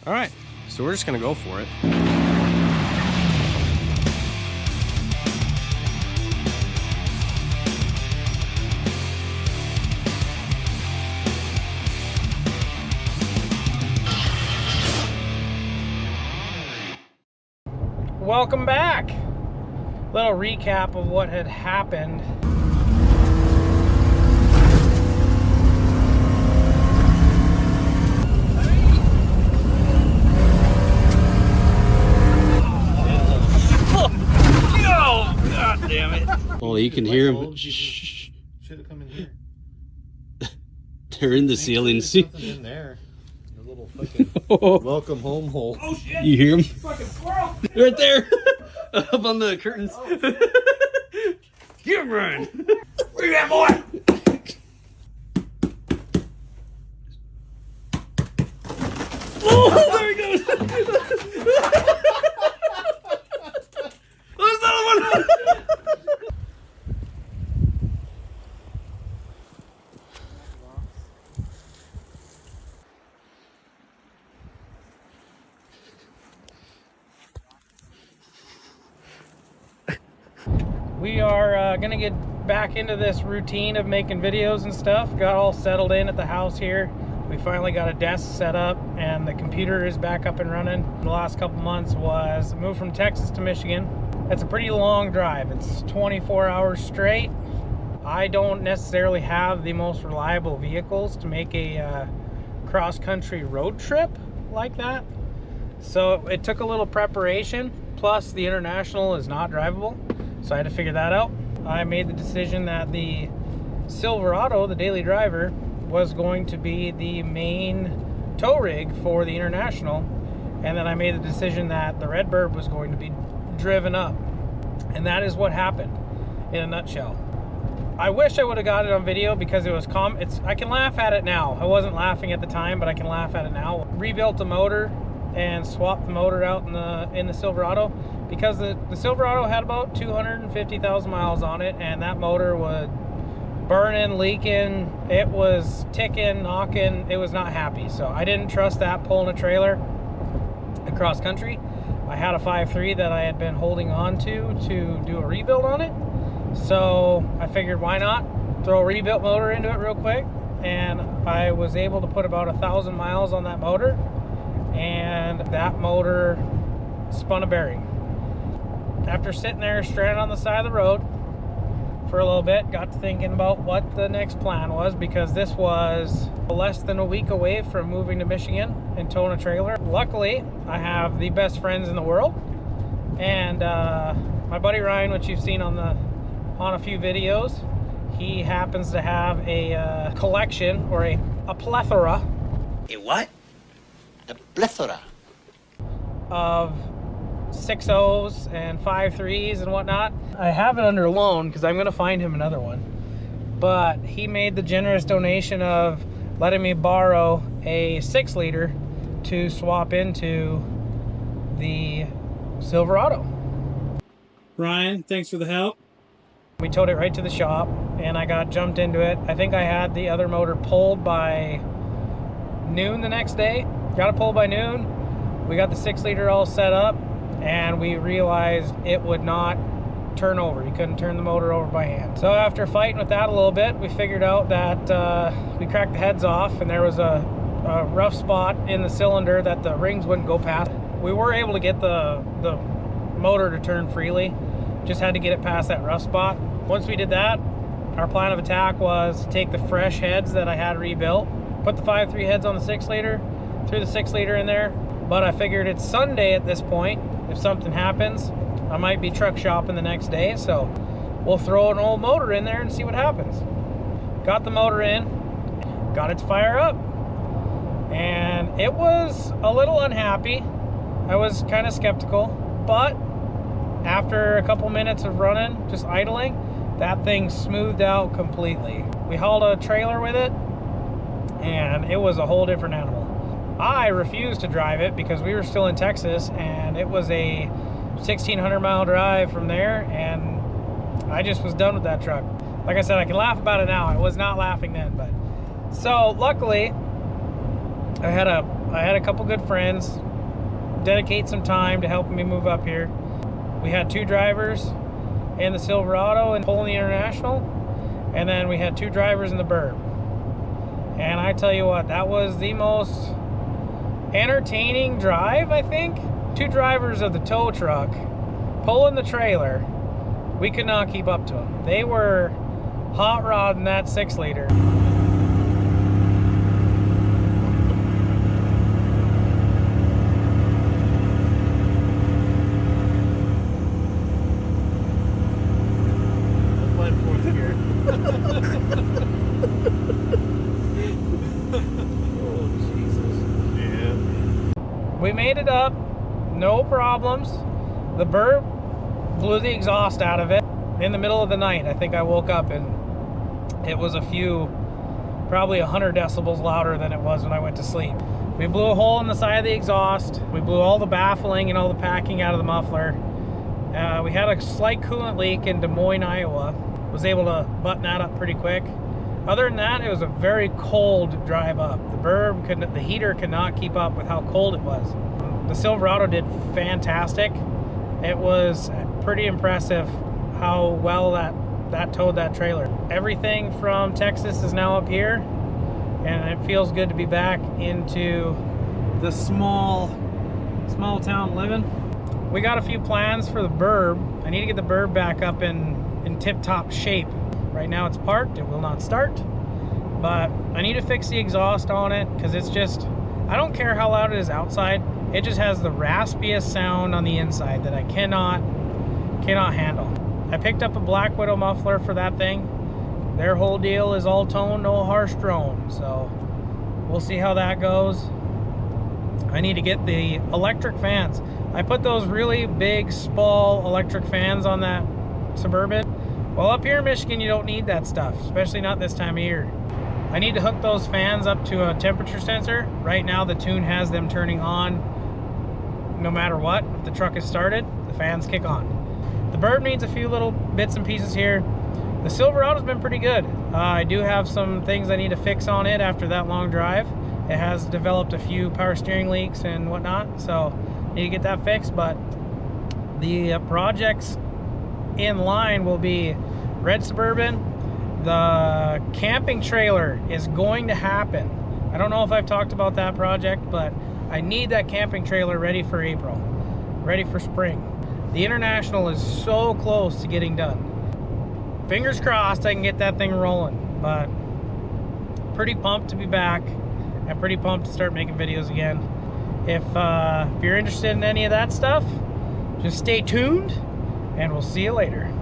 All right, so we're just gonna go for it. Welcome back. Little recap of what had happened. Oh, God damn it. Well, you can hear them. Should have come in here. They're in the ceiling. There's nothing in there. A little fucking welcome home hole. Oh shit. You hear them? Fucking squirrel. Right there. Up on the curtains. Get him, Ryan. Where you at, boy? Oh, there he goes. There's another one. We are gonna get back into this routine of making videos and stuff. Got all settled in at the house here. We finally got a desk set up and the computer is back up and running. The last couple months was moved from Texas to Michigan. It's a pretty long drive. It's 24 hours straight. I don't necessarily have the most reliable vehicles to make a cross-country road trip like that. So it took a little preparation. Plus the International is not drivable. So I had to figure that out. I made the decision that the Silverado, the daily driver, was going to be the main tow rig for the International. And then I made the decision that the Redbird was going to be driven up. And that is what happened in a nutshell. I wish I would have got it on video because it was I can laugh at it now. I wasn't laughing at the time, but I can laugh at it now. Rebuilt the motor and swapped the motor out in the Silverado because the Silverado had about 250,000 miles on it, and that motor was burning, leaking, it was ticking, knocking, it was not happy. So I didn't trust that pulling a trailer across country. I had a 5.3 that I had been holding on to do a rebuild on it. So I figured why not throw a rebuilt motor into it real quick, and I was able to put about 1,000 miles on that motor, and that motor spun a bearing. After sitting there stranded on the side of the road for a little bit, got to thinking about what the next plan was, because this was less than a week away from moving to Michigan and towing a trailer. Luckily, I have the best friends in the world, and my buddy Ryan, which you've seen on a few videos, he happens to have a collection or a plethora. A what? A plethora Of 6.0s and 5.3s and whatnot. I have it under loan because I'm going to find him another one. But he made the generous donation of letting me borrow a 6-liter to swap into the Silverado. Ryan, thanks for the help. We towed it right to the shop and I got jumped into it. I think I had the other motor pulled by noon the next day. Got it pulled by noon. We got the 6-liter all set up and we realized it would not turn over. You couldn't turn the motor over by hand. So after fighting with that a little bit, we figured out that we cracked the heads off and there was a rough spot in the cylinder that the rings wouldn't go past. We were able to get the motor to turn freely. Just had to get it past that rough spot. Once we did that, our plan of attack was to take the fresh heads that I had rebuilt, put the 5.3 heads on the 6-liter, threw the 6-liter in there. But I figured it's Sunday at this point. If something happens, I might be truck shopping the next day, so we'll throw an old motor in there and see what happens. Got the motor in, got it to fire up, and it was a little unhappy. I was kind of skeptical, but after a couple minutes of running, just idling, that thing smoothed out completely. We hauled a trailer with it, and it was a whole different animal. I refused to drive it because we were still in Texas, and it was a 1,600 mile drive from there, and I just was done with that truck. Like I said, I can laugh about it now. I was not laughing then, but so luckily I had a I had a couple good friends dedicate some time to helping me move up here. We had 2 drivers in the Silverado and pulling the International, and then we had 2 drivers in the Burb. And I tell you what, that was the most entertaining drive, I think. 2 drivers of the tow truck pulling the trailer. We could not keep up to them. They were hot rodding that 6-liter. We made it up, no problems. The Burb blew the exhaust out of it in the middle of the night. I think I woke up and it was probably 100 decibels louder than it was when I went to sleep. We blew a hole in the side of the exhaust. We blew all the baffling and all the packing out of the muffler. We had a slight coolant leak in Des Moines, Iowa. Was able to button that up pretty quick. Other than that, it was a very cold drive up. The Burb, the heater could not keep up with how cold it was. The Silverado did fantastic. It was pretty impressive how well that towed that trailer. Everything from Texas is now up here, and it feels good to be back into the small town living. We got a few plans for the Burb. I need to get the Burb back up in tip-top shape. Right now it's parked, it will not start, but I need to fix the exhaust on it because it's just, I don't care how loud it is outside, it just has the raspiest sound on the inside that I cannot handle. I picked up a Black Widow muffler for that thing. Their whole deal is all tone, no harsh drone, so we'll see how that goes. I need to get the electric fans. I put those really big Spall electric fans on that Suburban. Well, up here in Michigan, you don't need that stuff, especially not this time of year. I need to hook those fans up to a temperature sensor. Right now, the tune has them turning on no matter what. If the truck is started, the fans kick on. The Burb needs a few little bits and pieces here. The Silverado's been pretty good. I do have some things I need to fix on it after that long drive. It has developed a few power steering leaks and whatnot, so I need to get that fixed, but the projects in line will be red Suburban. The camping trailer is going to happen. I don't know if I've talked about that project, but I need that camping trailer ready for April, ready for spring. The International is so close to getting done. Fingers crossed I can get that thing rolling, but pretty pumped to be back and pretty pumped to start making videos again. If you're interested in any of that stuff, just stay tuned and we'll see you later.